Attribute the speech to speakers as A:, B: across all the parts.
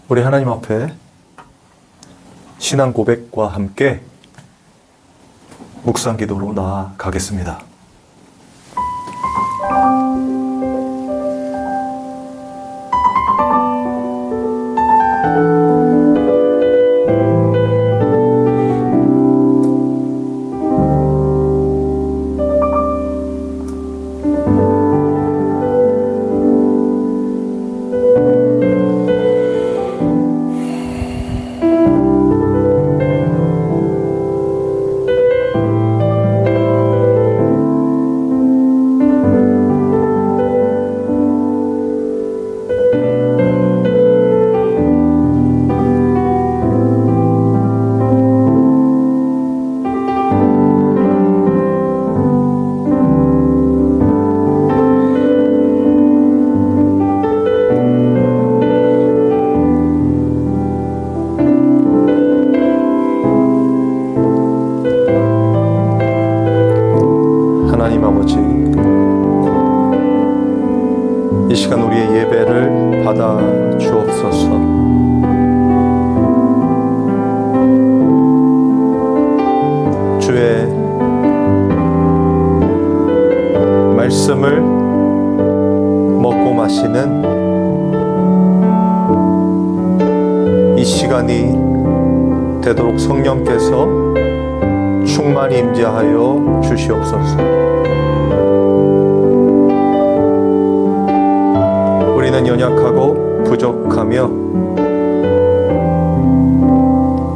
A: 우리 하나님 앞에 신앙 고백과 함께 묵상 기도로 나아가겠습니다. 하나님 아버지, 이 시간 우리의 예배를 받아 주옵소서. 주의 말씀을 먹고 마시는 이 시간이 되도록 성령께서 충만히 임재하여 주시옵소서. 우리는 연약하고 부족하며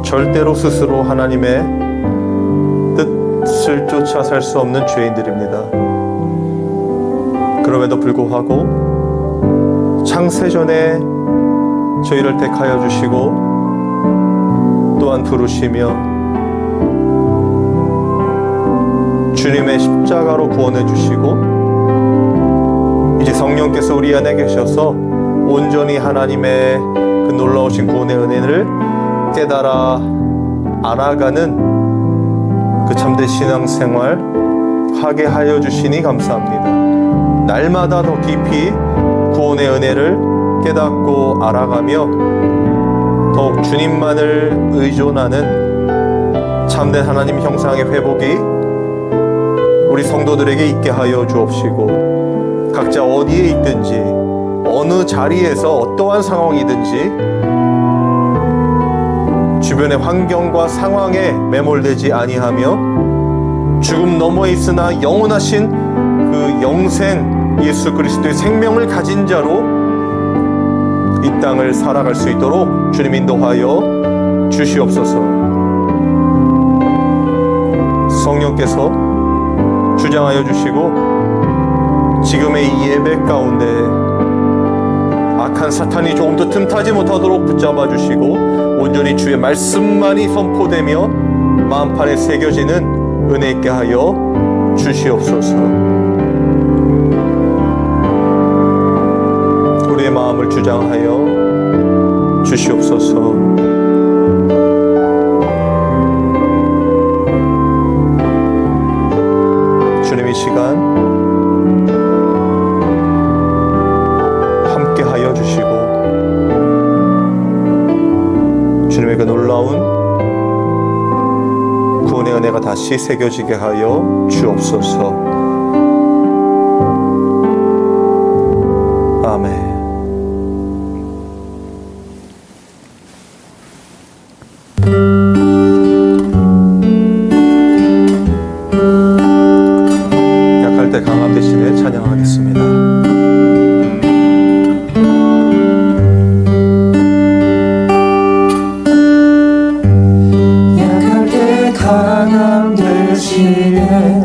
A: 절대로 스스로 하나님의 뜻을 쫓아 살 수 없는 죄인들입니다. 그럼에도 불구하고 창세전에 저희를 택하여 주시고 또한 부르시며 주님의 십자가로 구원해 주시고 이제 성령께서 우리 안에 계셔서 온전히 하나님의 그 놀라우신 구원의 은혜를 깨달아 알아가는 그 참된 신앙생활 하게 하여 주시니 감사합니다. 날마다 더 깊이 구원의 은혜를 깨닫고 알아가며 더욱 주님만을 의존하는 참된 하나님 형상의 회복이 우리 성도들에게 있게 하여 주옵시고 각자 어디에 있든지 어느 자리에서 어떠한 상황이든지 주변의 환경과 상황에 매몰되지 아니하며 죽음 너머에 있으나 영원하신 그 영생 예수 그리스도의 생명을 가진 자로 이 땅을 살아갈 수 있도록 주님 인도하여 주시옵소서. 성령께서 주장하여 주시고 지금의 이 예배 가운데 악한 사탄이 조금 더 틈타지 못하도록 붙잡아 주시고 온전히 주의 말씀만이 선포되며 마음판에 새겨지는 은혜 있게 하여 주시옵소서. 우리의 마음을 주장하여 주시옵소서. 주님 이 시간 함께 하여 주시고 주님의 그 놀라운 구원의 은혜가 다시 새겨지게 하여 주옵소서. 아멘. 강함 대신에 찬양하겠습니다.
B: 약할 때 강함 대신에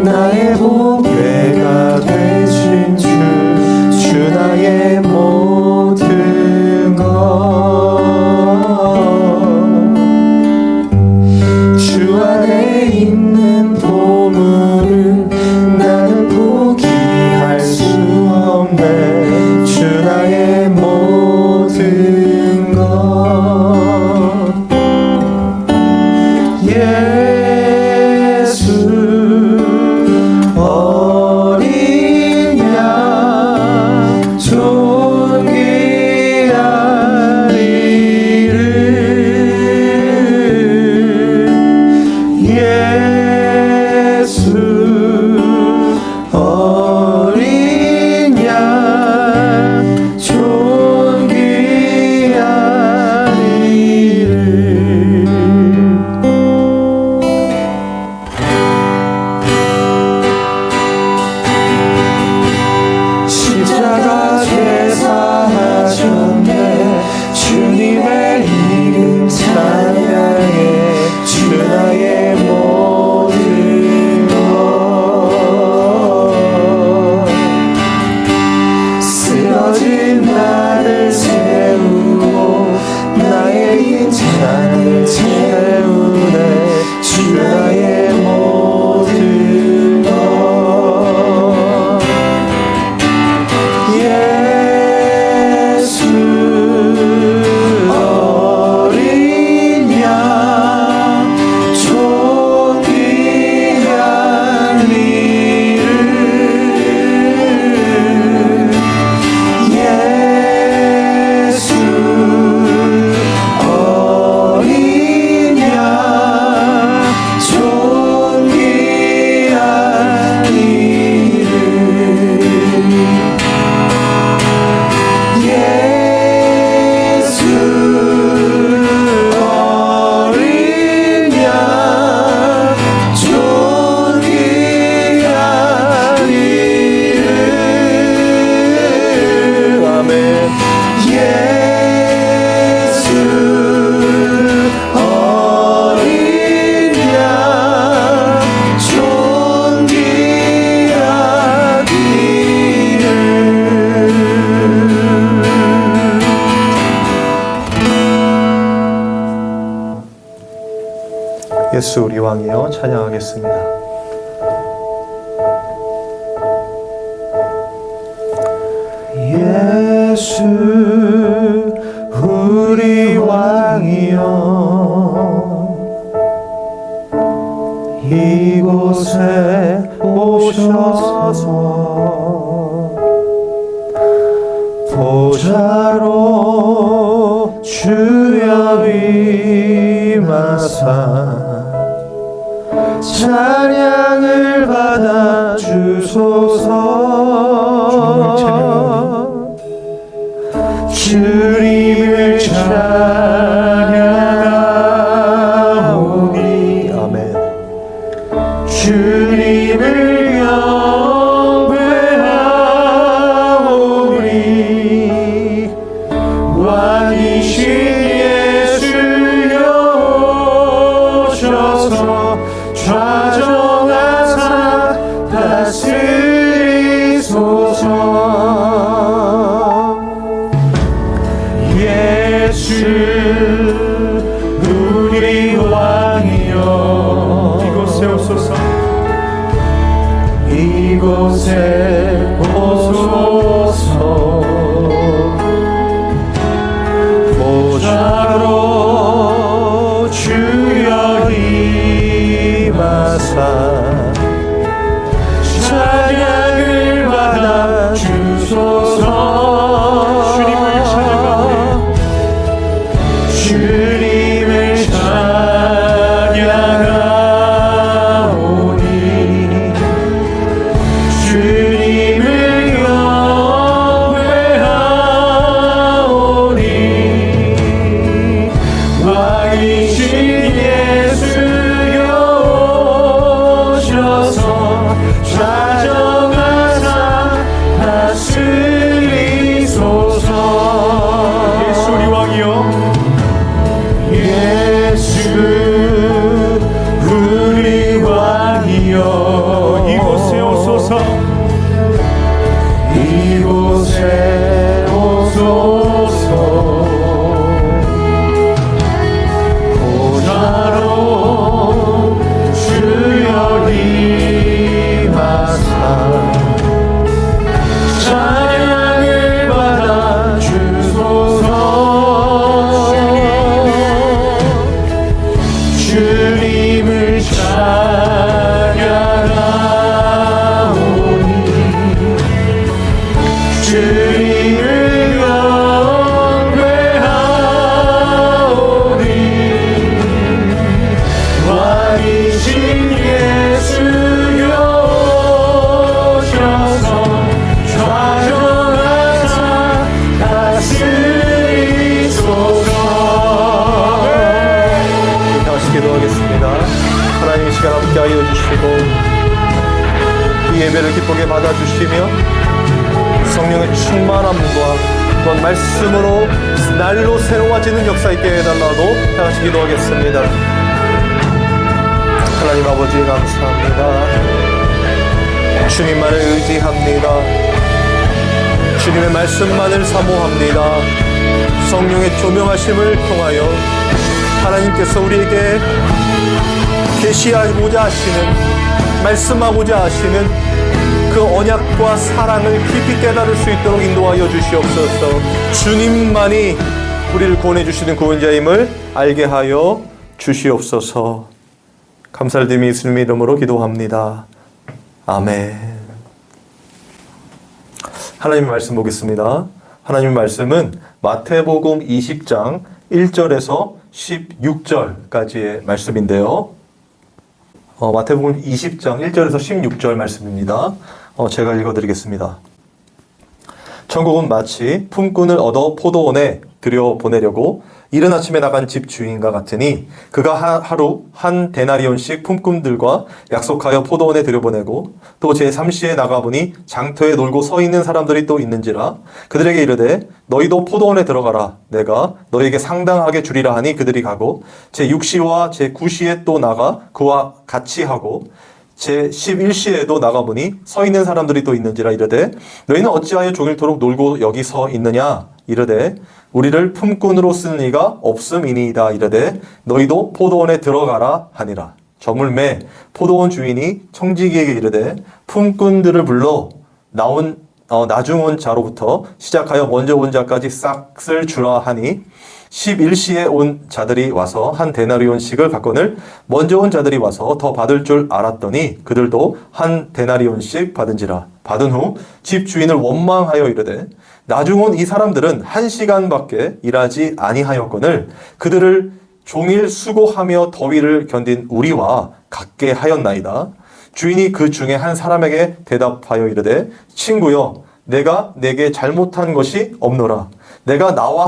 B: 나의 보배가 되신 주 나의
A: 예수 우리 왕이여 찬양하겠습니다.
B: 예수 우리 왕이여 이곳에 오셔서 보좌로 주여 임하사 찬양을 받아 주소서. 주님을 찬양하오니
A: 아멘.
B: 주님을 경배하오니 왕이신 예수여 오셔서 좌정하사 다스리소서. 예수 우리 왕이여 이곳에 오소서. 이곳에 오소서. 보좌로 주여 임하사 찬양을 받아 주소서. 주님을 찬양하오니 주님을 찬양하오니 주님을 경배하오니 왕이신 예수여 오셔서 좌정하사 다스리소서. 예수 우리 왕이여 예수 우리 왕이여 이곳에 오소서. 이곳에 오소서. 보좌로 주여 임하사 찬양을 받아 주소서. 주님을 찬양하오니 주님을 경배하오니 왕이신 예수여 오셔서 좌정하사 다스리소서.
A: 다시 기도하겠습니다. 하나님 이 시간 함께하여 주시고 이 예배를 기쁘게 받아주시며 성령의 충만함과 또한 말씀으로 날로 새로워지는 역사 있게 해달라고 다시 기도하겠습니다. 하나님 아버지 감사합니다. 주님만을 의지합니다. 주님의 말씀만을 사모합니다. 성령의 조명하심을 통하여 하나님께서 우리에게 계시하고자 하시는, 말씀하고자 하시는 그 언약과 사랑을 깊이 깨달을 수 있도록 인도하여 주시옵소서. 주님만이 우리를 구원해 주시는 구원자임을 알게 하여 주시옵소서. 감사를 드리며 예수님의 이름으로 기도합니다. 아멘. 하나님의 말씀 보겠습니다. 하나님의 말씀은 마태복음 20장 1절에서 16절까지의 말씀인데요. 마태복음 20장 1절에서 16절 말씀입니다. 제가 읽어드리겠습니다. 천국은 마치 품꾼을 얻어 포도원에 들여보내려고 이른 아침에 나간 집 주인과 같으니 그가 하루 한 데나리온씩 품꾼들과 약속하여 포도원에 들여보내고 또 제3시에 나가보니 장터에 놀고 서 있는 사람들이 또 있는지라 그들에게 이르되 너희도 포도원에 들어가라 내가 너희에게 상당하게 주리라 하니 그들이 가고 제6시와 제9시에 또 나가 그와 같이 하고 제11시에도 나가보니 서 있는 사람들이 또 있는지라 이르되 너희는 어찌하여 종일토록 놀고 여기 서 있느냐 이르되 우리를 품꾼으로 쓰는 이가 없음이니이다. 이르되 너희도 포도원에 들어가라 하니라. 저물매 포도원 주인이 청지기에게 이르되 품꾼들을 불러 나중 온 자로부터 시작하여 먼저 온 자까지 싹을 주라 하니 11시에 온 자들이 와서 한 데나리온씩을 받거늘 먼저 온 자들이 와서 더 받을 줄 알았더니 그들도 한 데나리온씩 받은지라. 받은 후 집 주인을 원망하여 이르되 나중 온 이 사람들은 1시간밖에 일하지 아니하였거늘 그들을 종일 수고하며 더위를 견딘 우리와 같게 하였나이다. 주인이 그 중에 한 사람에게 대답하여 이르되 친구여 내가 내게 잘못한 것이 없노라. 내가 나와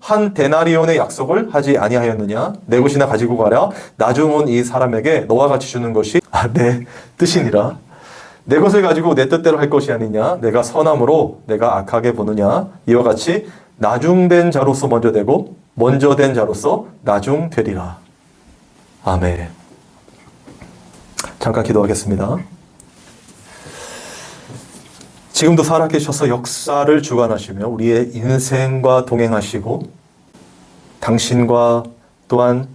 A: 한 데나리온의 약속을 하지 아니하였느냐? 내 것이나 가지고 가라. 나중 온 이 사람에게 너와 같이 주는 것이 내 뜻이니라. 내 것을 가지고 내 뜻대로 할 것이 아니냐? 내가 선함으로 내가 악하게 보느냐? 이와 같이 나중된 자로서 먼저 되고 먼저 된 자로서 나중 되리라. 아멘. 잠깐 기도하겠습니다. 지금도 살아계셔서 역사를 주관하시며 우리의 인생과 동행하시고 당신과 또한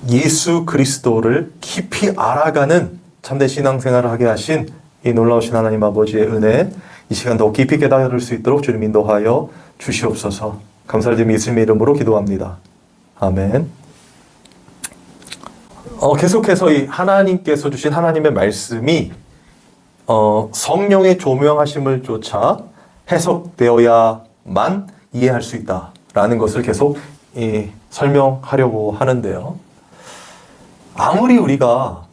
A: 예수 그리스도를 깊이 알아가는 참된 신앙생활을 하게 하신 이 놀라우신 하나님 아버지의 은혜, 이 시간 더 깊이 깨달을 수 있도록 주님 인도하여 주시옵소서. 감사를 드리며 예수님의 이름으로 기도합니다. 아멘. 계속해서 이 하나님께서 주신 하나님의 말씀이 성령의 조명하심을 쫓아 해석되어야만 이해할 수 있다라는 것을 계속 설명하려고 하는데요. 아무리 우리가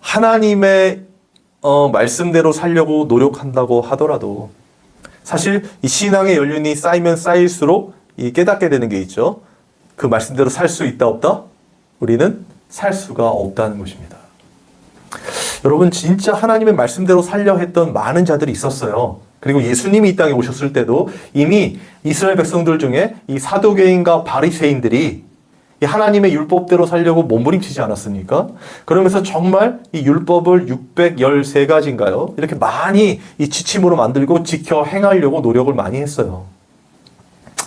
A: 하나님의 말씀대로 살려고 노력한다고 하더라도 사실 이 신앙의 연륜이 쌓이면 쌓일수록 깨닫게 되는 게 있죠. 그 말씀대로 살 수 있다 없다? 우리는 살 수가 없다는 것입니다. 여러분 진짜 하나님의 말씀대로 살려 했던 많은 자들이 있었어요. 그리고 예수님이 이 땅에 오셨을 때도 이미 이스라엘 백성들 중에 이 사두개인과 바리새인들이 이 하나님의 율법대로 살려고 몸부림치지 않았습니까? 그러면서 정말 이 율법을 613가지인가요? 이렇게 많이 이 지침으로 만들고 지켜 행하려고 노력을 많이 했어요.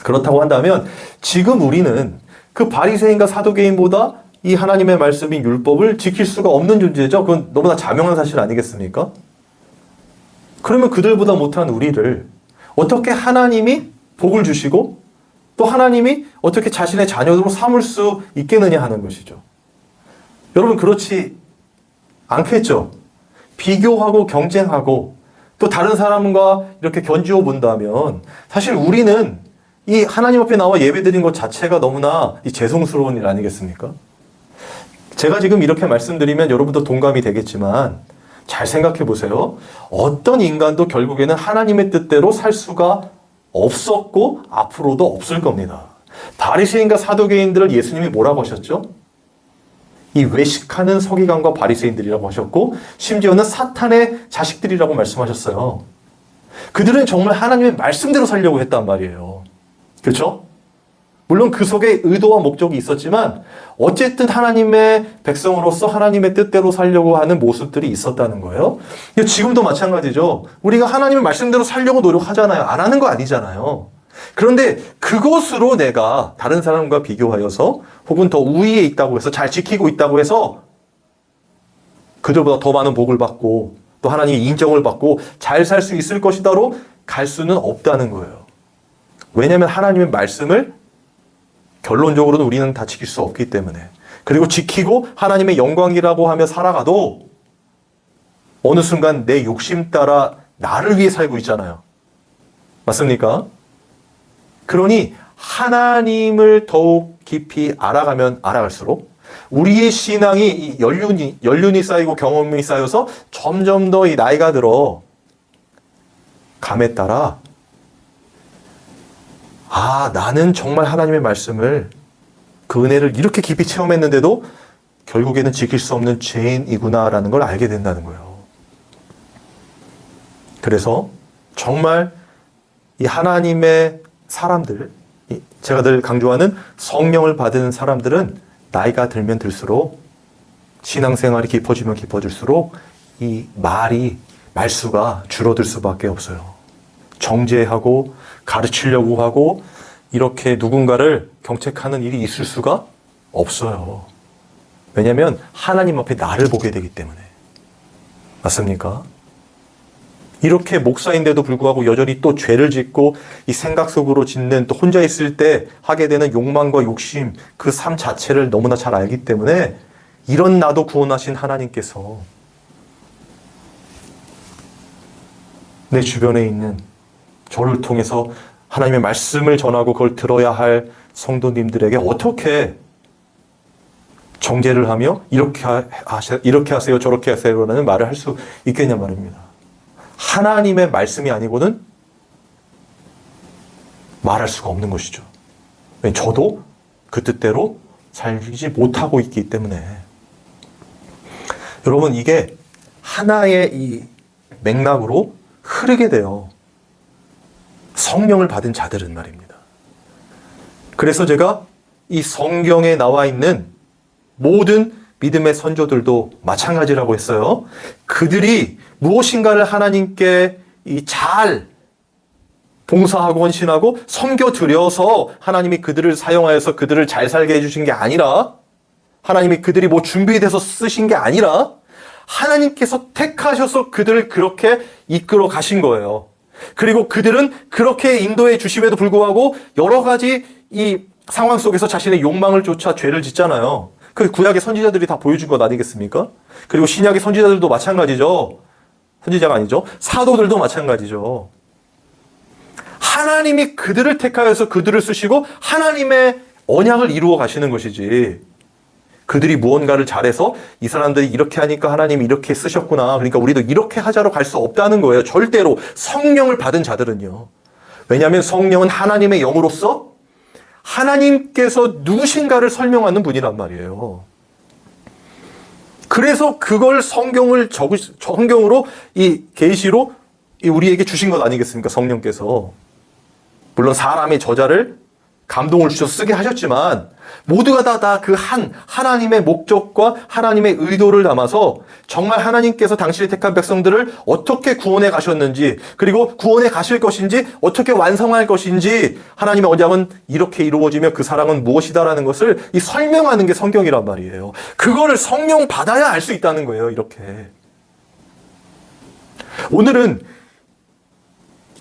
A: 그렇다고 한다면 지금 우리는 그 바리새인과 사두개인보다 이 하나님의 말씀인 율법을 지킬 수가 없는 존재죠. 그건 너무나 자명한 사실 아니겠습니까? 그러면 그들보다 못한 우리를 어떻게 하나님이 복을 주시고 또 하나님이 어떻게 자신의 자녀로 삼을 수 있겠느냐 하는 것이죠. 여러분 그렇지 않겠죠. 비교하고 경쟁하고 또 다른 사람과 이렇게 견주어 본다면 사실 우리는 이 하나님 앞에 나와 예배드린 것 자체가 너무나 죄송스러운 일 아니겠습니까? 제가 지금 이렇게 말씀드리면 여러분도 동감이 되겠지만 잘 생각해 보세요. 어떤 인간도 결국에는 하나님의 뜻대로 살 수가 없었고 앞으로도 없을 겁니다. 바리새인과 사두개인들을 예수님이 뭐라고 하셨죠? 이 외식하는 서기관과 바리새인들이라고 하셨고 심지어는 사탄의 자식들이라고 말씀하셨어요. 그들은 정말 하나님의 말씀대로 살려고 했단 말이에요. 그렇죠? 물론 그 속에 의도와 목적이 있었지만 어쨌든 하나님의 백성으로서 하나님의 뜻대로 살려고 하는 모습들이 있었다는 거예요. 지금도 마찬가지죠. 우리가 하나님의 말씀대로 살려고 노력하잖아요. 안 하는 거 아니잖아요. 그런데 그것으로 내가 다른 사람과 비교하여서 혹은 더 우위에 있다고 해서 잘 지키고 있다고 해서 그들보다 더 많은 복을 받고 또 하나님의 인정을 받고 잘 살 수 있을 것이다로 갈 수는 없다는 거예요. 왜냐하면 하나님의 말씀을 결론적으로는 우리는 다 지킬 수 없기 때문에. 그리고 지키고 하나님의 영광이라고 하며 살아가도 어느 순간 내 욕심 따라 나를 위해 살고 있잖아요. 맞습니까? 그러니 하나님을 더욱 깊이 알아가면 알아갈수록 우리의 신앙이 연륜이 쌓이고 경험이 쌓여서 점점 더 이 나이가 들어 감에 따라 나는 정말 하나님의 말씀을 그 은혜를 이렇게 깊이 체험했는데도 결국에는 지킬 수 없는 죄인이구나라는 걸 알게 된다는 거예요. 그래서 정말 이 하나님의 사람들, 제가 늘 강조하는 성령을 받은 사람들은 나이가 들면 들수록 신앙생활이 깊어지면 깊어질수록 이 말수가 줄어들 수밖에 없어요. 정죄하고 가르치려고 하고 이렇게 누군가를 경책하는 일이 있을 수가 없어요. 왜냐하면 하나님 앞에 나를 보게 되기 때문에. 맞습니까? 이렇게 목사인데도 불구하고 여전히 또 죄를 짓고 이 생각 속으로 짓는, 또 혼자 있을 때 하게 되는 욕망과 욕심, 그 삶 자체를 너무나 잘 알기 때문에 이런 나도 구원하신 하나님께서 내 주변에 있는 저를 통해서 하나님의 말씀을 전하고 그걸 들어야 할 성도님들에게 어떻게 정죄를 하며 이렇게 하세요, 저렇게 하세요라는 말을 할 수 있겠냐 말입니다. 하나님의 말씀이 아니고는 말할 수가 없는 것이죠. 저도 그 뜻대로 살지 못하고 있기 때문에. 여러분, 이게 하나의 이 맥락으로 흐르게 돼요. 성령을 받은 자들은 말입니다. 그래서 제가 이 성경에 나와 있는 모든 믿음의 선조들도 마찬가지라고 했어요. 그들이 무엇인가를 하나님께 잘 봉사하고 헌신하고 섬겨드려서 하나님이 그들을 사용하여서 그들을 잘 살게 해주신 게 아니라, 하나님이 그들이 뭐 준비돼서 쓰신 게 아니라 하나님께서 택하셔서 그들을 그렇게 이끌어 가신 거예요. 그리고 그들은 그렇게 인도해 주심에도 불구하고 여러 가지 이 상황 속에서 자신의 욕망을 쫓아 죄를 짓잖아요. 그 구약의 선지자들이 다 보여준 것 아니겠습니까? 그리고 신약의 선지자들도 마찬가지죠. 선지자가 아니죠. 사도들도 마찬가지죠. 하나님이 그들을 택하여서 그들을 쓰시고 하나님의 언약을 이루어 가시는 것이지, 그들이 무언가를 잘해서 이 사람들이 이렇게 하니까 하나님이 이렇게 쓰셨구나, 그러니까 우리도 이렇게 하자로 갈 수 없다는 거예요. 절대로. 성령을 받은 자들은요. 왜냐하면 성령은 하나님의 영으로서 하나님께서 누구신가를 설명하는 분이란 말이에요. 그래서 그걸 성경으로 이 계시로 우리에게 주신 것 아니겠습니까? 성령께서. 물론 사람의 저자를 감동을 주셔서 쓰게 하셨지만 모두가 다 그 하나님의 목적과 하나님의 의도를 담아서 정말 하나님께서 당신의 택한 백성들을 어떻게 구원해 가셨는지, 그리고 구원해 가실 것인지, 어떻게 완성할 것인지, 하나님의 언약은 이렇게 이루어지며 그 사랑은 무엇이다라는 것을 이 설명하는 게 성경이란 말이에요. 그거를 성령 받아야 알 수 있다는 거예요. 이렇게. 오늘은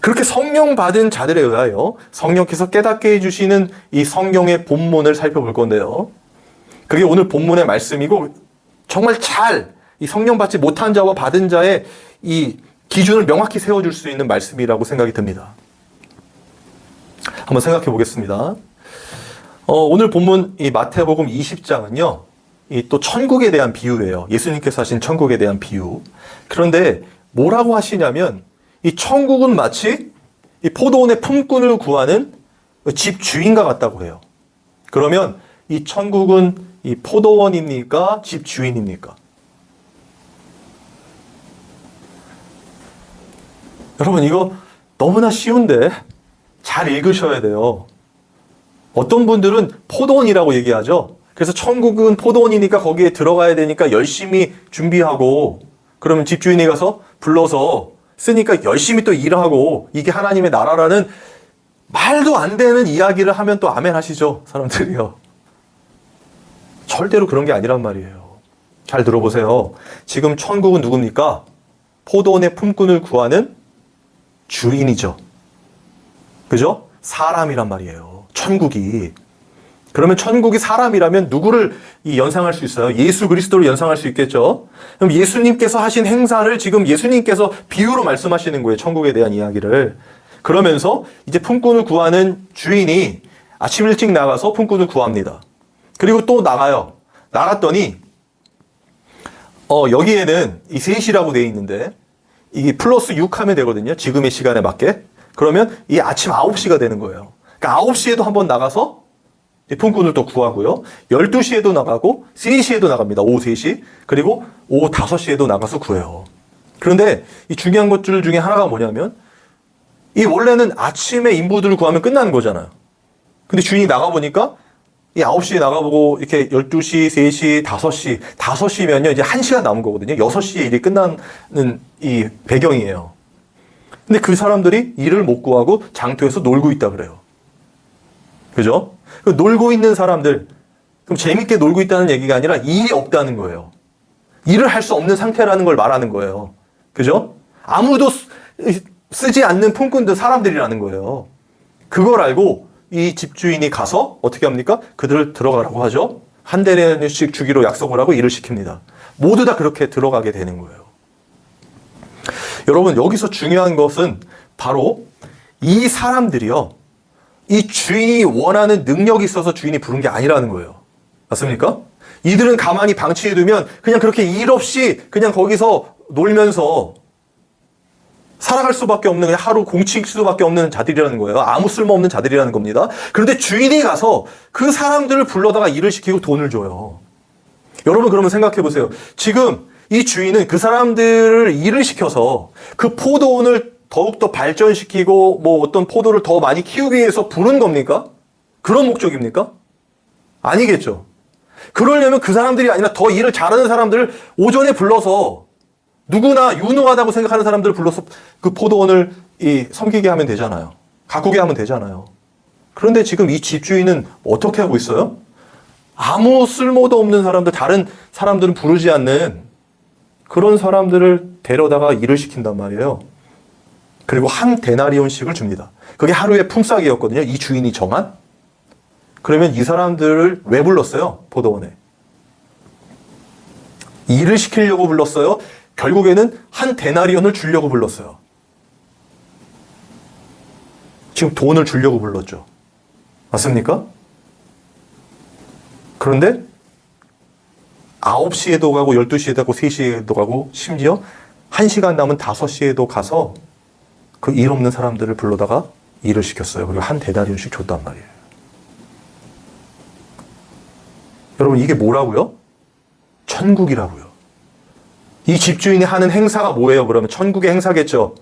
A: 그렇게 성령 받은 자들에 의하여 성령께서 깨닫게 해주시는 이 성경의 본문을 살펴볼 건데요. 그게 오늘 본문의 말씀이고, 정말 잘 이 성령 받지 못한 자와 받은 자의 이 기준을 명확히 세워줄 수 있는 말씀이라고 생각이 듭니다. 한번 생각해 보겠습니다. 오늘 본문 이 마태복음 20장은요, 이 또 천국에 대한 비유예요. 예수님께서 하신 천국에 대한 비유. 그런데 뭐라고 하시냐면, 이 천국은 마치 이 포도원의 품꾼을 구하는 집 주인과 같다고 해요. 그러면 이 천국은 이 포도원입니까? 집 주인입니까? 여러분, 이거 너무나 쉬운데 잘 읽으셔야 돼요. 어떤 분들은 포도원이라고 얘기하죠. 그래서 천국은 포도원이니까 거기에 들어가야 되니까 열심히 준비하고, 그러면 집주인이 가서 불러서 쓰니까 열심히 또 일하고, 이게 하나님의 나라라는 말도 안 되는 이야기를 하면 또 아멘 하시죠, 사람들이요. 절대로 그런 게 아니란 말이에요. 잘 들어보세요. 지금 천국은 누굽니까? 포도원의 품꾼을 구하는 주인이죠. 그죠? 사람이란 말이에요. 천국이. 그러면 천국이 사람이라면 누구를 연상할 수 있어요? 예수 그리스도를 연상할 수 있겠죠? 그럼 예수님께서 하신 행사를 지금 예수님께서 비유로 말씀하시는 거예요. 천국에 대한 이야기를. 그러면서 이제 품꾼을 구하는 주인이 아침 일찍 나가서 품꾼을 구합니다. 그리고 또 나가요. 나갔더니 여기에는 이 3시라고 되어 있는데 이게 플러스 6 하면 되거든요. 지금의 시간에 맞게. 그러면 이 아침 9시가 되는 거예요. 그러니까 9시에도 한번 나가서 품꾼을 또 구하고요. 12시에도 나가고 3시에도 나갑니다. 오후 3시. 그리고 오후 5시에도 나가서 구해요. 그런데 이 중요한 것들 중에 하나가 뭐냐면, 이 원래는 아침에 인부들을 구하면 끝나는 거잖아요. 근데 주인이 나가보니까 이 9시에 나가보고 이렇게 12시, 3시, 5시, 5시면요 이제 1시간 남은 거거든요. 6시에 일이 끝나는 이 배경이에요. 근데 그 사람들이 일을 못 구하고 장터에서 놀고 있다 그래요. 그죠? 놀고 있는 사람들, 그럼 재밌게 놀고 있다는 얘기가 아니라 일이 없다는 거예요. 일을 할 수 없는 상태라는 걸 말하는 거예요. 그죠? 아무도 쓰지 않는 품꾼들 사람들이라는 거예요. 그걸 알고 이 집주인이 가서 어떻게 합니까? 그들을 들어가라고 하죠. 한 대씩 주기로 약속을 하고 일을 시킵니다. 모두 다 그렇게 들어가게 되는 거예요. 여러분, 여기서 중요한 것은 바로 이 사람들이요, 이 주인이 원하는 능력이 있어서 주인이 부른 게 아니라는 거예요. 맞습니까? 이들은 가만히 방치해두면 그냥 그렇게 일 없이 그냥 거기서 놀면서 살아갈 수밖에 없는, 그냥 하루 공치일 수밖에 없는 자들이라는 거예요. 아무 쓸모없는 자들이라는 겁니다. 그런데 주인이 가서 그 사람들을 불러다가 일을 시키고 돈을 줘요. 여러분, 그러면 생각해 보세요. 지금 이 주인은 그 사람들을 일을 시켜서 그 포도원을 더욱더 발전시키고 뭐 어떤 포도를 더 많이 키우기 위해서 부른 겁니까? 그런 목적입니까? 아니겠죠. 그러려면 그 사람들이 아니라 더 일을 잘하는 사람들을 오전에 불러서 누구나 유능하다고 생각하는 사람들을 불러서 그 포도원을 섬기게 하면 되잖아요. 가꾸게 하면 되잖아요. 그런데 지금 이 집주인은 어떻게 하고 있어요? 아무 쓸모도 없는 사람들, 다른 사람들은 부르지 않는 그런 사람들을 데려다가 일을 시킨단 말이에요. 그리고 한 데나리온씩을 줍니다. 그게 하루의 품삯이었거든요. 이 주인이 정한. 그러면 이 사람들을 왜 불렀어요? 포도원에. 일을 시키려고 불렀어요? 결국에는 한 데나리온을 주려고 불렀어요. 지금 돈을 주려고 불렀죠. 맞습니까? 그런데 9시에도 가고 12시에도 가고 3시에도 가고 심지어 1시간 남은 5시에도 가서 그 일 없는 사람들을 불러다가 일을 시켰어요. 그리고 한 데나리온씩 줬단 말이에요. 여러분, 이게 뭐라고요? 천국이라고요. 이 집주인이 하는 행사가 뭐예요? 그러면 천국의 행사겠죠.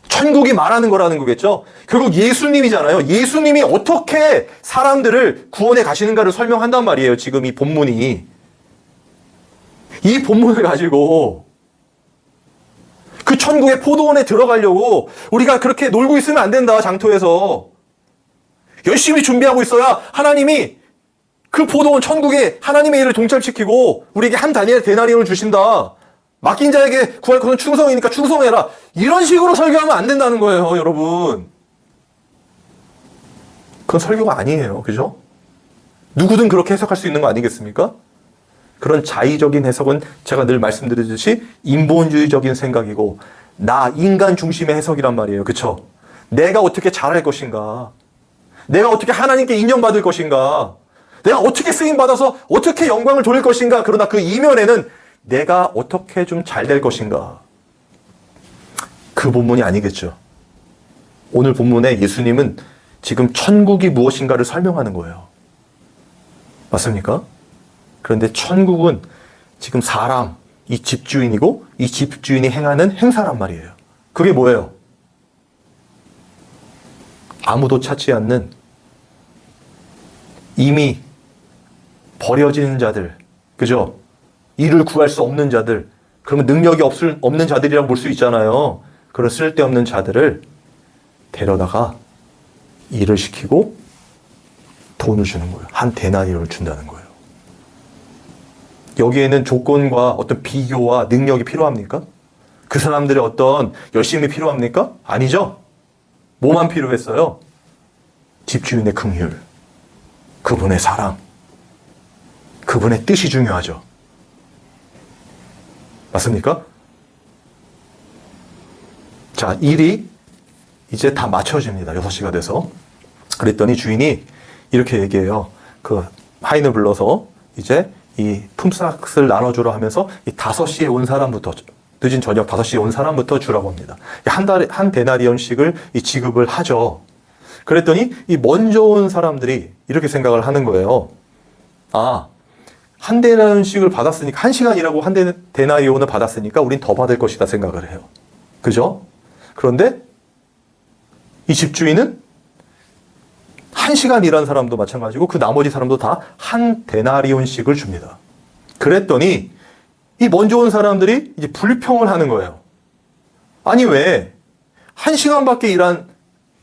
A: 천국이 말하는 거라는 거겠죠. 결국 예수님이잖아요. 예수님이 어떻게 사람들을 구원해 가시는가를 설명한단 말이에요. 지금 이 본문이. 이 본문을 가지고 그 천국의 포도원에 들어가려고 우리가 그렇게 놀고 있으면 안 된다. 장터에서 열심히 준비하고 있어야 하나님이 그 포도원 천국에 하나님의 일을 동참시키고 우리에게 한 데나리온을 주신다. 맡긴 자에게 구할 것은 충성이니까 충성해라. 이런 식으로 설교하면 안 된다는 거예요, 여러분. 그건 설교가 아니에요. 그죠? 누구든 그렇게 해석할 수 있는 거 아니겠습니까? 그런 자의적인 해석은 제가 늘 말씀드리듯이 인본주의적인 생각이고 나 인간 중심의 해석이란 말이에요. 그쵸? 내가 어떻게 잘할 것인가? 내가 어떻게 하나님께 인정받을 것인가? 내가 어떻게 쓰임받아서 어떻게 영광을 돌릴 것인가? 그러나 그 이면에는 내가 어떻게 좀 잘 될 것인가? 그 본문이 아니겠죠. 오늘 본문에 예수님은 지금 천국이 무엇인가를 설명하는 거예요. 맞습니까? 그런데 천국은 지금 사람, 이 집주인이고 이 집주인이 행하는 행사란 말이에요. 그게 뭐예요? 아무도 찾지 않는 이미 버려진 자들, 그죠? 일을 구할 수 없는 자들, 그러면 능력이 없는 자들이라고 볼 수 있잖아요. 그런 쓸데없는 자들을 데려다가 일을 시키고 돈을 주는 거예요. 한 데나리온을 준다는 거예요. 여기에는 조건과 어떤 비교와 능력이 필요합니까? 그 사람들의 어떤 열심이 필요합니까? 아니죠. 뭐만 필요했어요? 집주인의 긍휼, 그분의 사랑, 그분의 뜻이 중요하죠. 맞습니까? 자, 일이 이제 다 맞춰집니다. 6시가 돼서. 그랬더니 주인이 이렇게 얘기해요. 그 하인을 불러서 이제 이 품삯을 나눠주라 하면서 이 5시에 온 사람부터, 늦은 저녁 5시에 온 사람부터 주라고 합니다. 한 데나리온씩을 이 지급을 하죠. 그랬더니 이 먼저 온 사람들이 이렇게 생각을 하는 거예요. 아, 한 데나리온씩을 받았으니까, 1시간 일하고 한 데나리온을 받았으니까 우린 더 받을 것이다 생각을 해요. 그죠? 그런데 이 집주인은 1시간 일한 사람도 마찬가지고 그 나머지 사람도 다 한 데나리온씩을 줍니다. 그랬더니 이 먼저 온 사람들이 이제 불평을 하는 거예요. 아니 왜 1시간밖에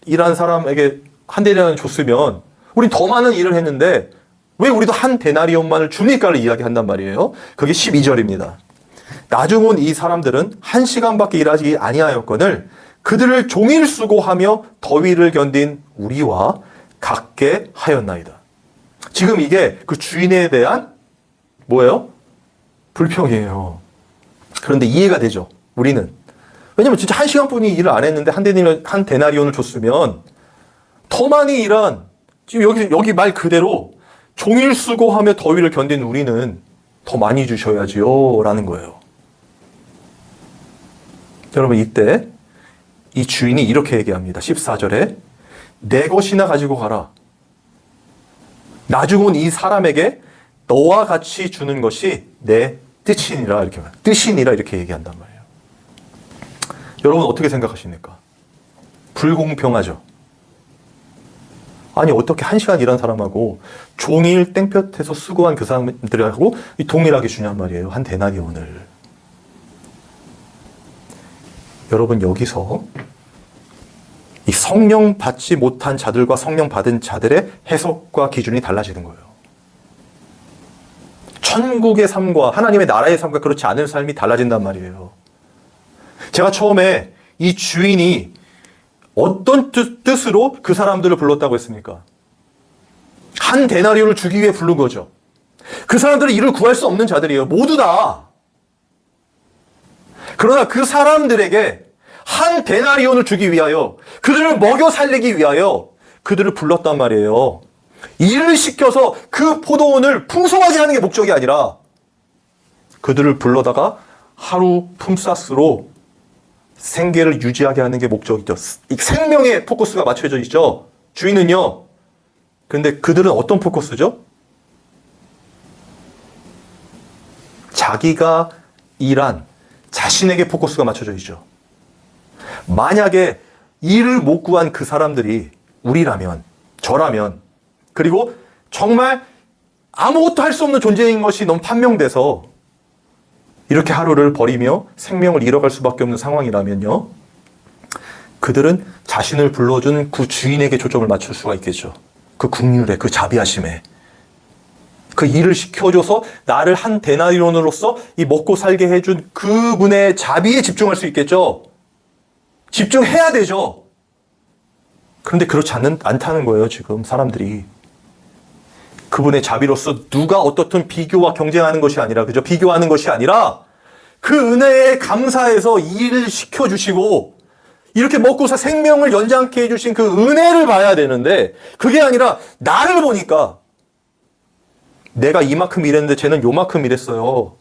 A: 일한 사람에게 한 데나리온을 줬으면 우린 더 많은 일을 했는데 왜 우리도 한 데나리온만을 줍니까를 이야기한단 말이에요. 그게 12절입니다. 나중 온 이 사람들은 1시간밖에 일하지 아니하였거늘 그들을 종일 수고하며 더위를 견딘 우리와 같게 하였나이다. 지금 이게 그 주인에 대한 뭐예요? 불평이에요. 그런데 이해가 되죠. 우리는. 왜냐면 진짜 1시간뿐이 일을 안 했는데 한 데나리온을 줬으면 더 많이 일한, 지금 여기 말 그대로 종일 수고하며 더위를 견딘 우리는 더 많이 주셔야지요 라는 거예요. 여러분, 이때 이 주인이 이렇게 얘기합니다. 14절에 내 것이나 가지고 가라. 나중 온 이 사람에게 너와 같이 주는 것이 내 뜻이니라 이렇게 얘기한단 말이에요. 여러분 어떻게 생각하십니까? 불공평하죠. 아니 어떻게 1시간 일한 사람하고 종일 땡볕에서 수고한 그 사람들하고 동일하게 주냔 말이에요. 한 데나리온을. 여러분 여기서 이 성령 받지 못한 자들과 성령 받은 자들의 해석과 기준이 달라지는 거예요. 천국의 삶과 하나님의 나라의 삶과 그렇지 않은 삶이 달라진단 말이에요. 제가 처음에 이 주인이 어떤 뜻으로 그 사람들을 불렀다고 했습니까? 한 데나리온을 주기 위해 부른 거죠. 그 사람들은 이를 구할 수 없는 자들이에요. 모두 다. 그러나 그 사람들에게 한 데나리온을 주기 위하여, 그들을 먹여 살리기 위하여 그들을 불렀단 말이에요. 일을 시켜서 그 포도원을 풍성하게 하는 게 목적이 아니라 그들을 불러다가 하루 품삯으로 생계를 유지하게 하는 게 목적이죠. 이 생명의 포커스가 맞춰져 있죠. 주인은요. 그런데 그들은 어떤 포커스죠? 자기가 일한 자신에게 포커스가 맞춰져 있죠. 만약에 일을 못 구한 그 사람들이 우리라면, 저라면, 그리고 정말 아무것도 할 수 없는 존재인 것이 너무 판명돼서 이렇게 하루를 버리며 생명을 잃어갈 수밖에 없는 상황이라면요. 그들은 자신을 불러준 그 주인에게 초점을 맞출 수가 있겠죠. 그 긍휼에, 그 자비하심에. 그 일을 시켜줘서 나를 한 데나리온으로서 이 먹고 살게 해준 그분의 자비에 집중할 수 있겠죠. 집중해야 되죠. 그런데 그렇지 않다는 거예요, 지금 사람들이. 그분의 자비로서 누가 어떻든 비교와 경쟁하는 것이 아니라, 그죠? 비교하는 것이 아니라 그 은혜에 감사해서 일을 시켜주시고 이렇게 먹고 생명을 연장케 해주신 그 은혜를 봐야 되는데, 그게 아니라 나를 보니까 내가 이만큼 일했는데 쟤는 요만큼 일했어요.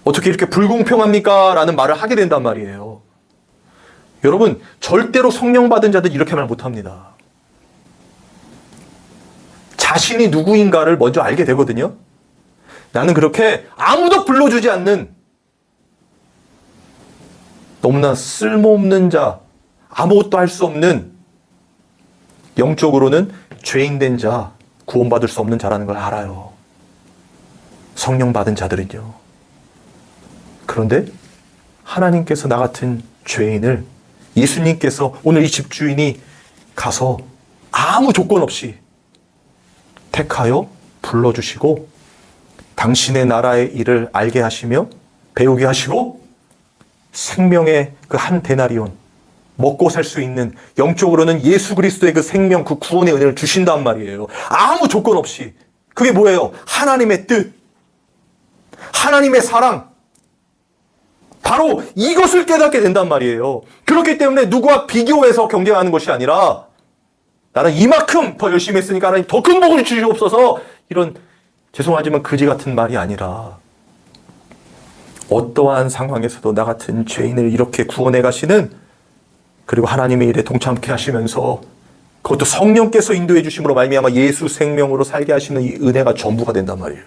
A: 어떻게 이렇게 불공평합니까? 라는 말을 하게 된단 말이에요. 여러분, 절대로 성령 받은 자들 이렇게 말 못합니다. 자신이 누구인가를 먼저 알게 되거든요. 나는 그렇게 아무도 불러주지 않는 너무나 쓸모없는 자, 아무것도 할 수 없는, 영적으로는 죄인된 자, 구원받을 수 없는 자라는 걸 알아요. 성령 받은 자들은요. 그런데 하나님께서 나 같은 죄인을, 예수님께서 오늘 이 집주인이 가서 아무 조건 없이 택하여 불러주시고 당신의 나라의 일을 알게 하시며 배우게 하시고 생명의 그 한 데나리온, 먹고 살 수 있는, 영적으로는 예수 그리스도의 그 생명, 그 구원의 은혜를 주신단 말이에요. 아무 조건 없이. 그게 뭐예요? 하나님의 뜻, 하나님의 사랑. 바로 이것을 깨닫게 된단 말이에요. 그렇기 때문에 누구와 비교해서 경쟁하는 것이 아니라, 나는 이만큼 더 열심히 했으니까 하나님 더 큰 복을 주시옵소서, 이런 죄송하지만 그지 같은 말이 아니라, 어떠한 상황에서도 나 같은 죄인을 이렇게 구원해 가시는, 그리고 하나님의 일에 동참케 하시면서 그것도 성령께서 인도해 주심으로 말미암아 예수 생명으로 살게 하시는 이 은혜가 전부가 된단 말이에요.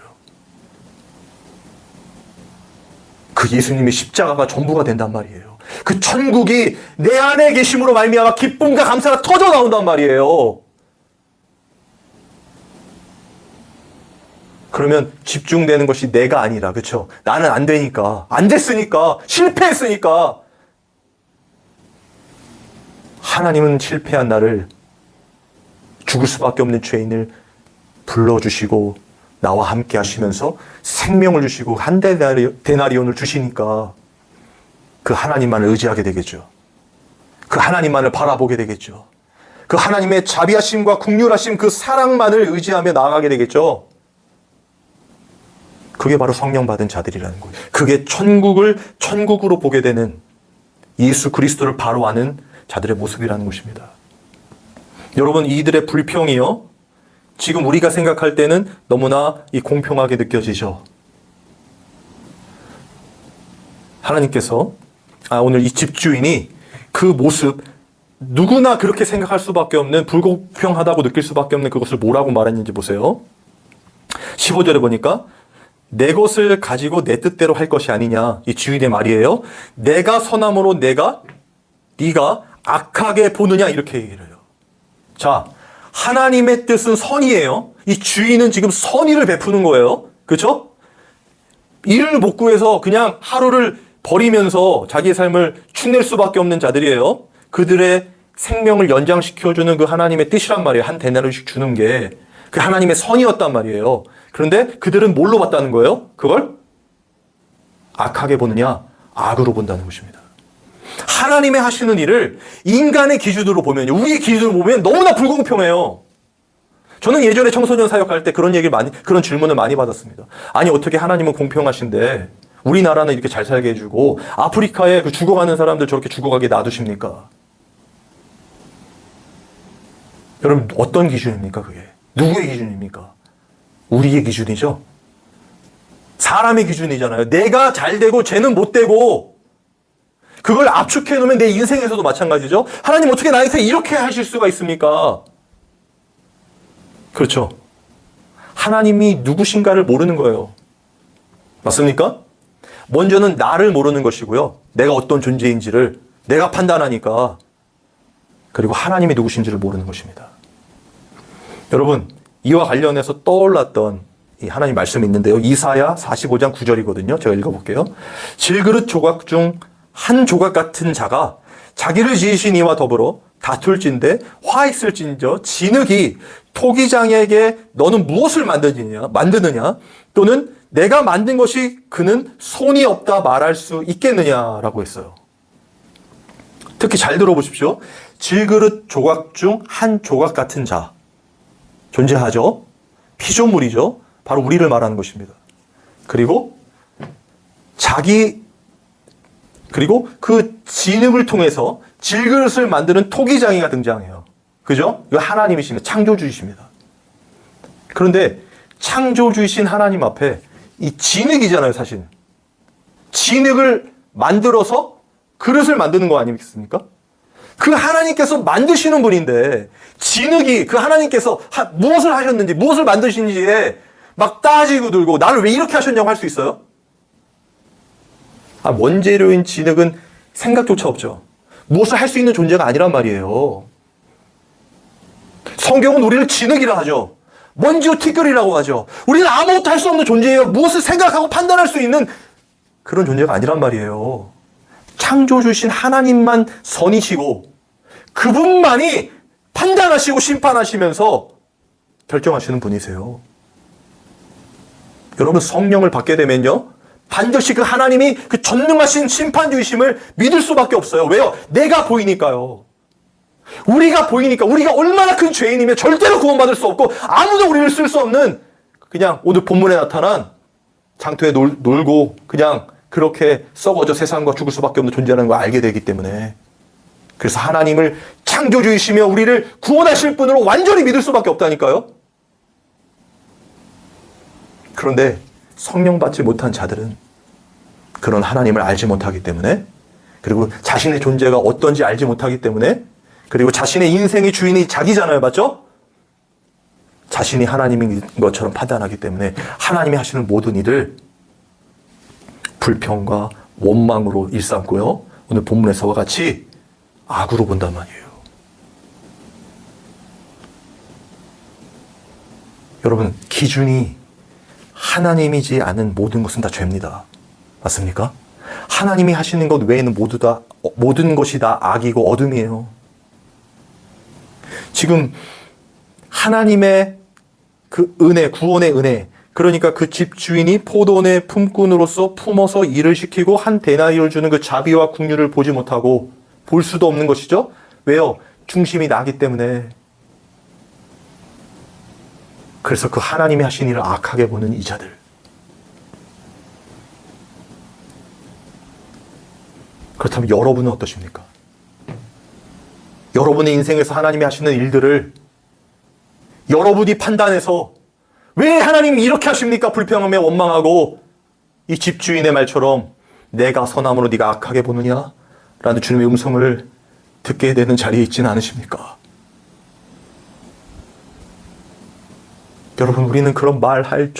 A: 그 예수님의 십자가가 전부가 된단 말이에요. 그 천국이 내 안에 계심으로 말미암아 기쁨과 감사가 터져 나온단 말이에요. 그러면 집중되는 것이 내가 아니라, 그렇죠? 나는 안 되니까, 안 됐으니까, 실패했으니까 하나님은 실패한 나를, 죽을 수밖에 없는 죄인을 불러주시고 나와 함께 하시면서 생명을 주시고 한 데나리온을 주시니까 그 하나님만을 의지하게 되겠죠. 그 하나님만을 바라보게 되겠죠. 그 하나님의 자비하심과 긍휼하심, 그 사랑만을 의지하며 나아가게 되겠죠. 그게 바로 성령 받은 자들이라는 거예요. 그게 천국을 천국으로 보게 되는, 예수 그리스도를 바로 아는 자들의 모습이라는 것입니다. 여러분, 이들의 불평이요, 지금 우리가 생각할 때는 너무나 공평하게 느껴지죠. 하나님께서 오늘 이 집주인이 그 모습, 누구나 그렇게 생각할 수밖에 없는, 불공평하다고 느낄 수밖에 없는 그것을 뭐라고 말했는지 보세요. 15절에 보니까 내 것을 가지고 내 뜻대로 할 것이 아니냐, 이 주인의 말이에요. 내가 선함으로 네가 악하게 보느냐, 이렇게 얘기를 해요. 자, 하나님의 뜻은 선이에요. 이 주인은 지금 선의를 베푸는 거예요. 그렇죠? 일을 못 구해서 그냥 하루를 버리면서 자기의 삶을 축낼 수밖에 없는 자들이에요. 그들의 생명을 연장시켜주는 그 하나님의 뜻이란 말이에요. 한 데나리온씩 주는 게 그 하나님의 선이었단 말이에요. 그런데 그들은 뭘로 봤다는 거예요? 그걸 악하게 보느냐? 악으로 본다는 것입니다. 하나님의 하시는 일을 인간의 기준으로 보면, 우리의 기준으로 보면 너무나 불공평해요. 저는 예전에 청소년 사역할 때 그런 질문을 많이 받았습니다. 아니, 어떻게 하나님은 공평하신데 우리나라는 이렇게 잘 살게 해주고 아프리카에 그 죽어가는 사람들 저렇게 죽어가게 놔두십니까? 여러분, 어떤 기준입니까, 그게? 누구의 기준입니까? 우리의 기준이죠. 사람의 기준이잖아요. 내가 잘 되고 쟤는 못 되고, 그걸 압축해 놓으면 내 인생에서도 마찬가지죠. 하나님 어떻게 나한테 이렇게 하실 수가 있습니까? 그렇죠. 하나님이 누구신가를 모르는 거예요. 맞습니까? 먼저는 나를 모르는 것이고요. 내가 어떤 존재인지를 내가 판단하니까. 그리고 하나님이 누구신지를 모르는 것입니다. 여러분, 이와 관련해서 떠올랐던 이 하나님 말씀이 있는데요. 이사야 45장 9절이거든요. 제가 읽어볼게요. 질그릇 조각 중 한 조각 같은 자가 자기를 지으신 이와 더불어 다툴진대 화 있을진저 진흙이 토기장에게 너는 무엇을 만드느냐 또는 내가 만든 것이 그는 손이 없다 말할 수 있겠느냐라고 했어요. 특히 잘 들어보십시오. 질그릇 조각 중 한 조각 같은 자 존재하죠. 피조물이죠. 바로 우리를 말하는 것입니다. 그리고 그 진흙을 통해서 질그릇을 만드는 토기장이가 등장해요. 그죠? 이거 하나님이십니다. 창조주이십니다. 그런데 창조주이신 하나님 앞에 이 진흙이잖아요, 사실. 진흙을 만들어서 그릇을 만드는 거 아니겠습니까? 그 하나님께서 만드시는 분인데 진흙이 그 하나님께서 무엇을 하셨는지, 무엇을 만드신지에 막 따지고 들고 나를 왜 이렇게 하셨냐고 할 수 있어요? 원재료인 진흙은 생각조차 없죠. 무엇을 할 수 있는 존재가 아니란 말이에요. 성경은 우리를 진흙이라 하죠. 먼지와 티끌이라고 하죠. 우리는 아무것도 할 수 없는 존재예요. 무엇을 생각하고 판단할 수 있는 그런 존재가 아니란 말이에요. 창조주신 하나님만 선이시고 그분만이 판단하시고 심판하시면서 결정하시는 분이세요. 여러분, 성령을 받게 되면요, 반드시 그 하나님이 그 전능하신 심판주이심을 믿을 수밖에 없어요. 왜요? 내가 보이니까요. 우리가 보이니까, 우리가 얼마나 큰 죄인이면 절대로 구원받을 수 없고 아무도 우리를 쓸 수 없는, 그냥 오늘 본문에 나타난 장터에 놀고 그냥 그렇게 썩어져 세상과 죽을 수밖에 없는 존재라는 걸 알게 되기 때문에, 그래서 하나님을 창조주이시며 우리를 구원하실 분으로 완전히 믿을 수밖에 없다니까요. 그런데 성령 받지 못한 자들은 그런 하나님을 알지 못하기 때문에, 그리고 자신의 존재가 어떤지 알지 못하기 때문에, 그리고 자신의 인생의 주인이 자기잖아요. 맞죠? 자신이 하나님인 것처럼 판단하기 때문에 하나님이 하시는 모든 일을 불평과 원망으로 일삼고요, 오늘 본문에서와 같이 악으로 본단 말이에요. 여러분, 기준이 하나님이지 않은 모든 것은 다 죄입니다. 맞습니까? 하나님이 하시는 것 외에는 모든 것이 다 악이고 어둠이에요. 지금 하나님의 그 은혜, 구원의 은혜, 그러니까 그 집주인이 포도원의 품꾼으로서 품어서 일을 시키고 한 데나리온을 주는 그 자비와 긍휼을 보지 못하고 볼 수도 없는 것이죠. 왜요? 중심이 나기 때문에. 그래서 그 하나님이 하신 일을 악하게 보는 이 자들. 그렇다면 여러분은 어떠십니까? 여러분의 인생에서 하나님이 하시는 일들을 여러분이 판단해서 왜 하나님이 이렇게 하십니까? 불평하며 원망하고 이 집주인의 말처럼 내가 선함으로 네가 악하게 보느냐? 라는 주님의 음성을 듣게 되는 자리에 있지는 않으십니까? 여러분, 우리는 그런 말할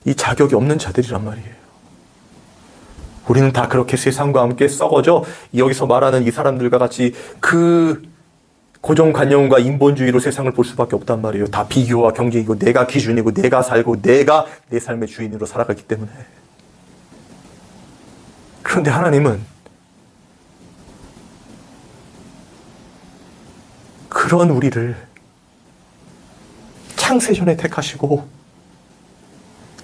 A: 이 자격이 없는 자들이란 말이에요. 우리는 다 그렇게 세상과 함께 썩어져 여기서 말하는 이 사람들과 같이 그 고정관념과 인본주의로 세상을 볼 수밖에 없단 말이에요. 다 비교와 경쟁이고 내가 기준이고 내가 살고 내가 내 삶의 주인으로 살아가기 때문에. 그런데 하나님은 그런 우리를 창세전에 택하시고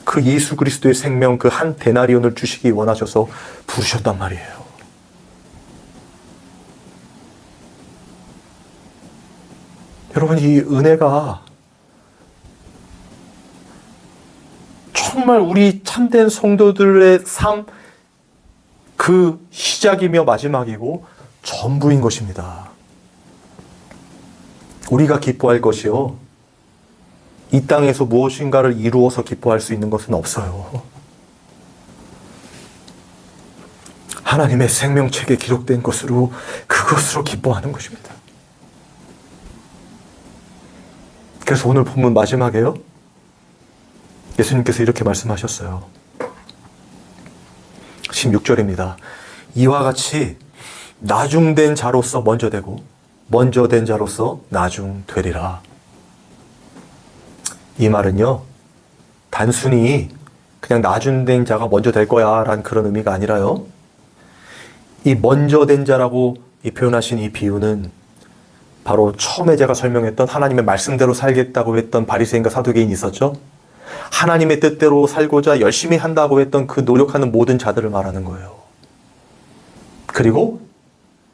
A: 그 예수 그리스도의 생명 그 한 데나리온을 주시기 원하셔서 부르셨단 말이에요. 여러분, 이 은혜가 정말 우리 참된 성도들의 삶 그 시작이며 마지막이고 전부인 것입니다. 우리가 기뻐할 것이요, 이 땅에서 무엇인가를 이루어서 기뻐할 수 있는 것은 없어요. 하나님의 생명책에 기록된 것으로 그것으로 기뻐하는 것입니다. 그래서 오늘 본문 마지막에요, 예수님께서 이렇게 말씀하셨어요. 16절입니다. 이와 같이 나중된 자로서 먼저 되고 먼저 된 자로서 나중되리라. 이 말은요, 단순히 그냥 나중된 자가 먼저 될 거야 라는 그런 의미가 아니라요, 이 먼저 된 자라고 표현하신 이 비유는 바로 처음에 제가 설명했던 하나님의 말씀대로 살겠다고 했던 바리새인과 사두개인이 있었죠. 하나님의 뜻대로 살고자 열심히 한다고 했던 그 노력하는 모든 자들을 말하는 거예요. 그리고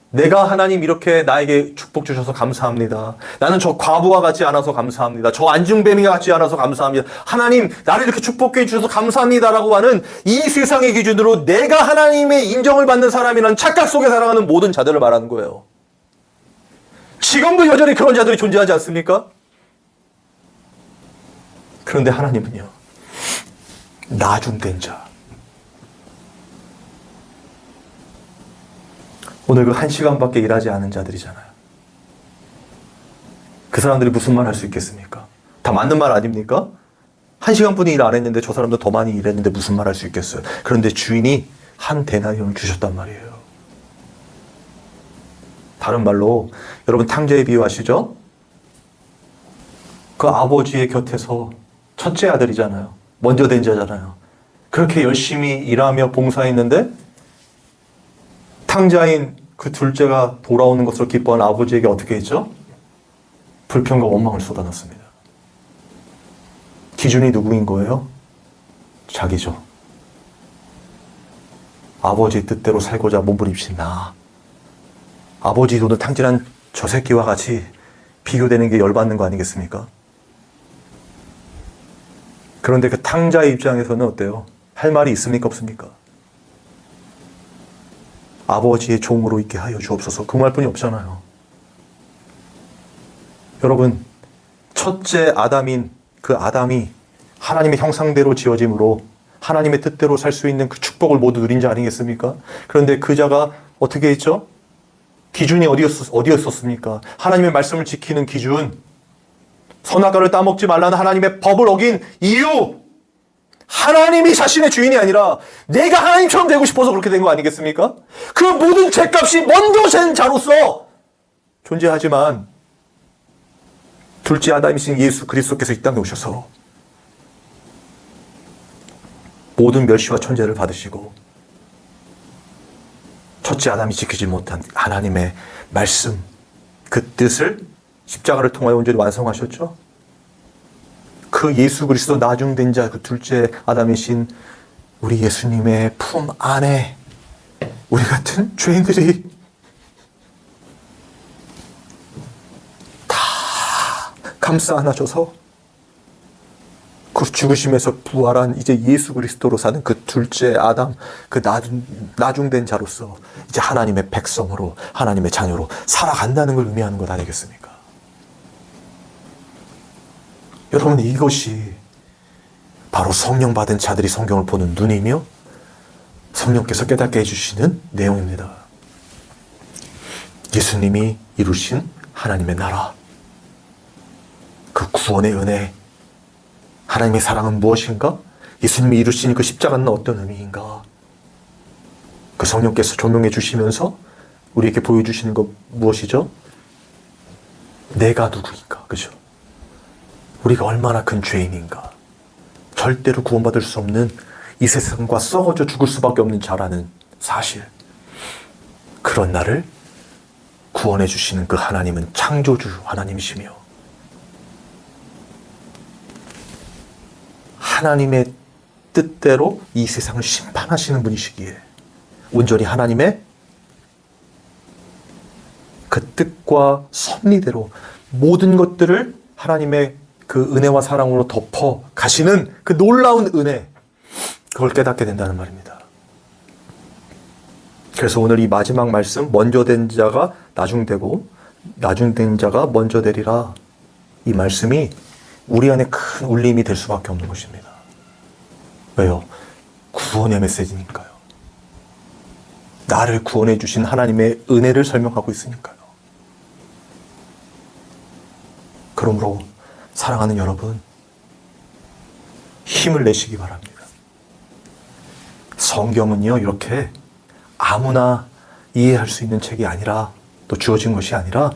A: 내가 하나님 이렇게 나에게 축복 주셔서 감사합니다. 나는 저 과부와 같지 않아서 감사합니다. 저 안중뱅이 같지 않아서 감사합니다. 하나님 나를 이렇게 축복해 주셔서 감사합니다라고 하는 이 세상의 기준으로 내가 하나님의 인정을 받는 사람이라는 착각 속에 살아가는 모든 자들을 말하는 거예요. 지금도 여전히 그런 자들이 존재하지 않습니까? 그런데 하나님은요, 나중된 자. 오늘 그 1시간밖에 일하지 않은 자들이잖아요. 그 사람들이 무슨 말 할 수 있겠습니까? 다 맞는 말 아닙니까? 1시간뿐이 일 안 했는데 저 사람도 더 많이 일했는데 무슨 말 할 수 있겠어요? 그런데 주인이 한 데나리온을 주셨단 말이에요. 다른 말로, 여러분 탕자의 비유 아시죠? 그 아버지의 곁에서 첫째 아들이잖아요. 먼저 된 자잖아요. 그렇게 열심히 일하며 봉사했는데 탕자인 그 둘째가 돌아오는 것으로 기뻐하는 아버지에게 어떻게 했죠? 불평과 원망을 쏟아놨습니다. 기준이 누구인 거예요? 자기죠. 아버지 뜻대로 살고자 몸부림친 나. 아버지 돈을 탕진한 저 새끼와 같이 비교되는 게 열받는 거 아니겠습니까? 그런데 그 탕자의 입장에서는 어때요? 할 말이 있습니까? 없습니까? 아버지의 종으로 있게 하여 주옵소서. 그 말뿐이 없잖아요. 여러분, 첫째 아담인 그 아담이 하나님의 형상대로 지어짐으로 하나님의 뜻대로 살 수 있는 그 축복을 모두 누린 자 아니겠습니까? 그런데 그 자가 어떻게 했죠? 기준이 어디였었습니까? 하나님의 말씀을 지키는 기준, 선악과를 따먹지 말라는 하나님의 법을 어긴 이유, 하나님이 자신의 주인이 아니라 내가 하나님처럼 되고 싶어서 그렇게 된 거 아니겠습니까? 그 모든 죄값이 먼저 된 자로서 존재하지만 둘째 아담이신 예수 그리스도께서 이 땅에 오셔서 모든 멸시와 천죄를 받으시고 첫째 아담이 지키지 못한 하나님의 말씀, 그 뜻을 십자가를 통하여 온전히 완성하셨죠. 그 예수 그리스도 나중된 자, 그 둘째 아담이신 우리 예수님의 품 안에 우리 같은 죄인들이 다 감싸 안아줘서 그 죽으심에서 부활한 이제 예수 그리스도로 사는 그 둘째 아담, 그 나중된 자로서 이제 하나님의 백성으로, 하나님의 자녀로 살아간다는 걸 의미하는 것 아니겠습니까? 여러분, 이것이 바로 성령 받은 자들이 성경을 보는 눈이며 성령께서 깨닫게 해주시는 내용입니다. 예수님이 이루신 하나님의 나라, 그 구원의 은혜, 하나님의 사랑은 무엇인가? 예수님이 이루신 그 십자가는 어떤 의미인가? 그 성령께서 조명해 주시면서 우리에게 보여주시는 것 무엇이죠? 내가 누구인가? 그죠? 우리가 얼마나 큰 죄인인가? 절대로 구원받을 수 없는 이 세상과 썩어져 죽을 수밖에 없는 자라는 사실. 그런 나를 구원해 주시는 그 하나님은 창조주 하나님이시며 하나님의 뜻대로 이 세상을 심판하시는 분이시기에 온전히 하나님의 그 뜻과 섭리대로 모든 것들을 하나님의 그 은혜와 사랑으로 덮어 가시는 그 놀라운 은혜, 그걸 깨닫게 된다는 말입니다. 그래서 오늘 이 마지막 말씀, 먼저 된 자가 나중되고 나중된 자가 먼저 되리라, 이 말씀이 우리 안에 큰 울림이 될 수밖에 없는 것입니다. 왜요? 구원의 메시지니까요. 나를 구원해 주신 하나님의 은혜를 설명하고 있으니까요. 그러므로 사랑하는 여러분, 힘을 내시기 바랍니다. 성경은요, 이렇게 아무나 이해할 수 있는 책이 아니라, 또 주어진 것이 아니라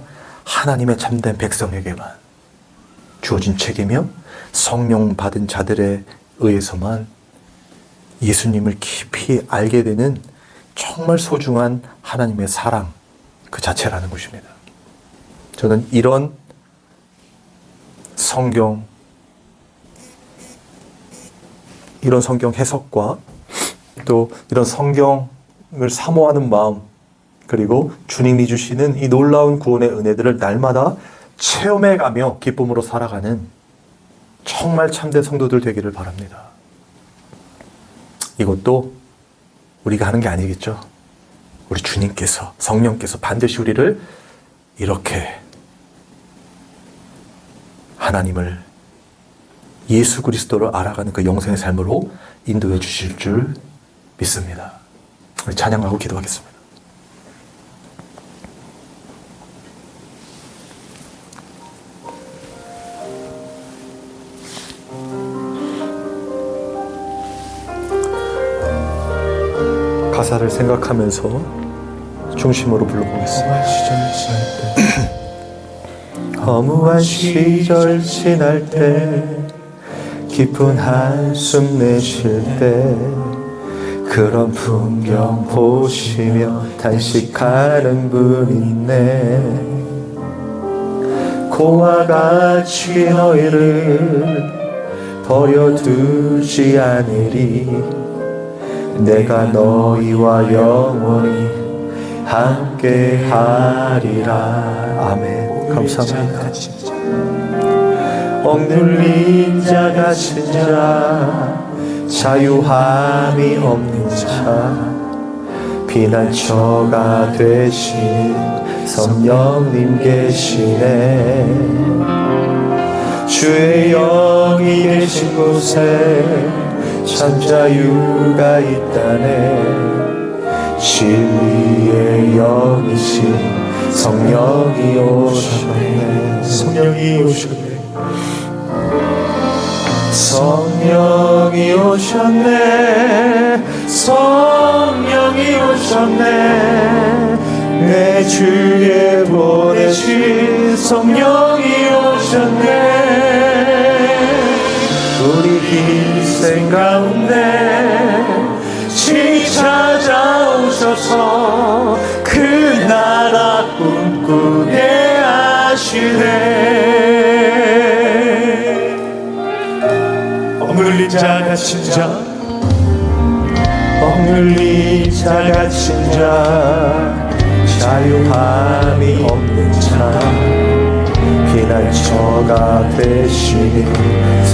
A: 하나님의 참된 백성에게만 주어진 책이며 성령 받은 자들에 의해서만 예수님을 깊이 알게 되는 정말 소중한 하나님의 사랑 그 자체라는 것입니다. 저는 이런 성경 해석과 또 이런 성경을 사모하는 마음, 그리고 주님이 주시는 이 놀라운 구원의 은혜들을 날마다 체험해가며 기쁨으로 살아가는 정말 참된 성도들 되기를 바랍니다. 이것도 우리가 하는 게 아니겠죠. 우리 주님께서, 성령께서 반드시 우리를 이렇게 하나님을, 예수 그리스도를 알아가는 그 영생의 삶으로 인도해 주실 줄 믿습니다. 우리 찬양하고 기도하겠습니다. 가사를 생각하면서 중심으로 불러보겠습니다. 허무한 시절 지날 때, 깊은 한숨 내쉴 때, 그런 풍경 보시며 단식하는 분 있네. 고와 같이 너희를 버려두지 않으리. 내가 너희와 영원히 함께 하리라. 아멘. 감사합니다. 억눌린 자 갇힌 자, 자유함이 없는 자, 피난처가 되신 성령님 계시네. 주의 영이 계신 곳에 참 자유가 있다네. 진리의 영이신 성령이 오셨네. 성령이 오셨네. 성령이 오셨네. 성령이 오셨네. 내 주에 보내신 성령이 오셨네. 우리 인생 가운데 친히 찾아오셔서 그 나라 꿈꾸게 하시네.
B: 억눌린 자 갇힌 자 억눌린 자 갇힌 자 자유함이 없는 자 피난처가 되시니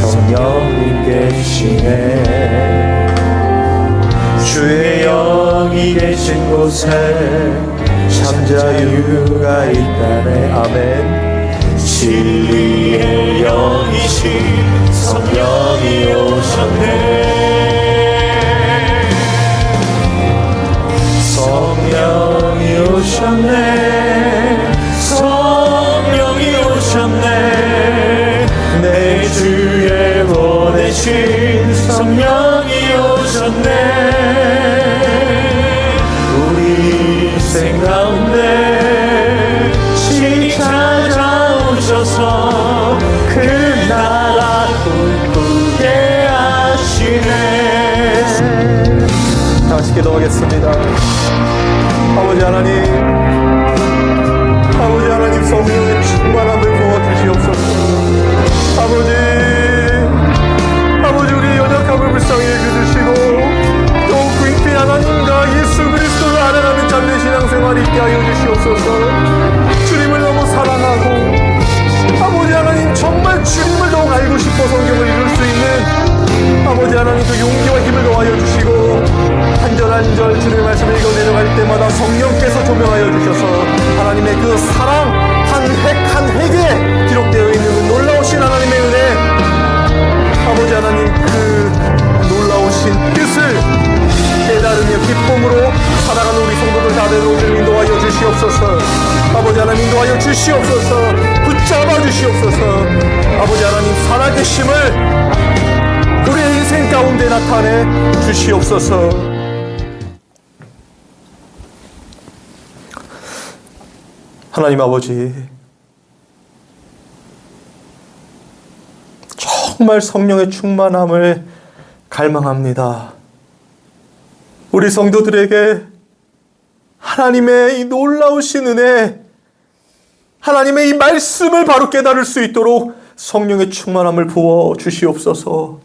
B: 성령님 계시네 주의 영이 계신 곳에 참 자유가 있다네 아멘 진리의 영이신 성령이 오셨네 성령이 오셨네 성령이 오셨네 내 주에 보내신 성령이 오셨네 우리 인생 가운데 친히 찾아오셔서 그 나라 꿈꾸게 하시네
A: 다 같이 기도하겠습니다. 아버지 하나님 성령의 충만함을 부어주시옵소서. 아버지 우리의 연약함을 불쌍히 여겨주시고 더욱 깊이 하나님과 예수 그리스도를 알아가는 참된 신앙생활이 있게 하여 주시옵소서. 주님을 너무 사랑하고 아버지 하나님 정말 주님을 더욱 알고 싶어 성경을 읽을 수 있는 아버지 하나님 그 용기와 힘을 더하여 주시고 한 절 한 절 주님의 말씀을 읽어 내려갈 때마다 성령께서 조명하여 주셔서 하나님의 그 사랑 한 획 한 획에 기록되어 있는 그 놀라우신 하나님의 은혜 아버지 하나님 그 놀라우신 뜻을 깨달으며 기쁨으로 살아가는 우리 성도들 다 되도록 주님 인도하여 주시옵소서. 아버지 하나님 인도하여 주시옵소서. 붙잡아 주시옵소서. 아버지 하나님 살아계심을 우리의 인생 가운데 나타내 주시옵소서. 하나님 아버지 정말 성령의 충만함을 갈망합니다. 우리 성도들에게 하나님의 이 놀라우신 은혜 하나님의 이 말씀을 바로 깨달을 수 있도록 성령의 충만함을 부어 주시옵소서.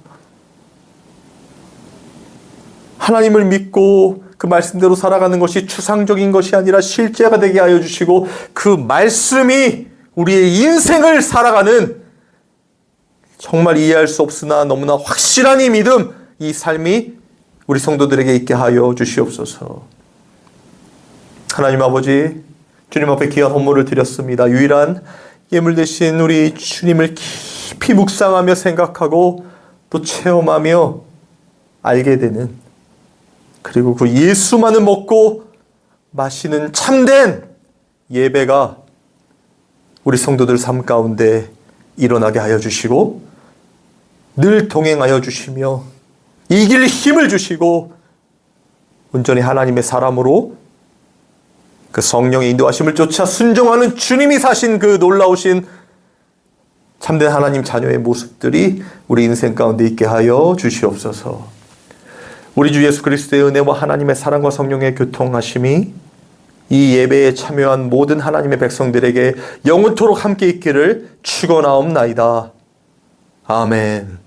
A: 하나님을 믿고 그 말씀대로 살아가는 것이 추상적인 것이 아니라 실제가 되게 하여 주시고 그 말씀이 우리의 인생을 살아가는 정말 이해할 수 없으나 너무나 확실한 이 믿음, 이 삶이 우리 성도들에게 있게 하여 주시옵소서. 하나님 아버지, 주님 앞에 귀한 헌물을 드렸습니다. 유일한 예물 대신 우리 주님을 깊이 묵상하며 생각하고 또 체험하며 알게 되는, 그리고 그 예수만을 먹고 마시는 참된 예배가 우리 성도들 삶 가운데 일어나게 하여 주시고 늘 동행하여 주시며 이길 힘을 주시고 온전히 하나님의 사람으로 그 성령의 인도하심을 쫓아 순종하는 주님이 사신 그 놀라우신 참된 하나님 자녀의 모습들이 우리 인생 가운데 있게 하여 주시옵소서. 우리 주 예수 그리스도의 은혜와 하나님의 사랑과 성령의 교통하심이 이 예배에 참여한 모든 하나님의 백성들에게 영원토록 함께 있기를 축원하옵나이다. 아멘.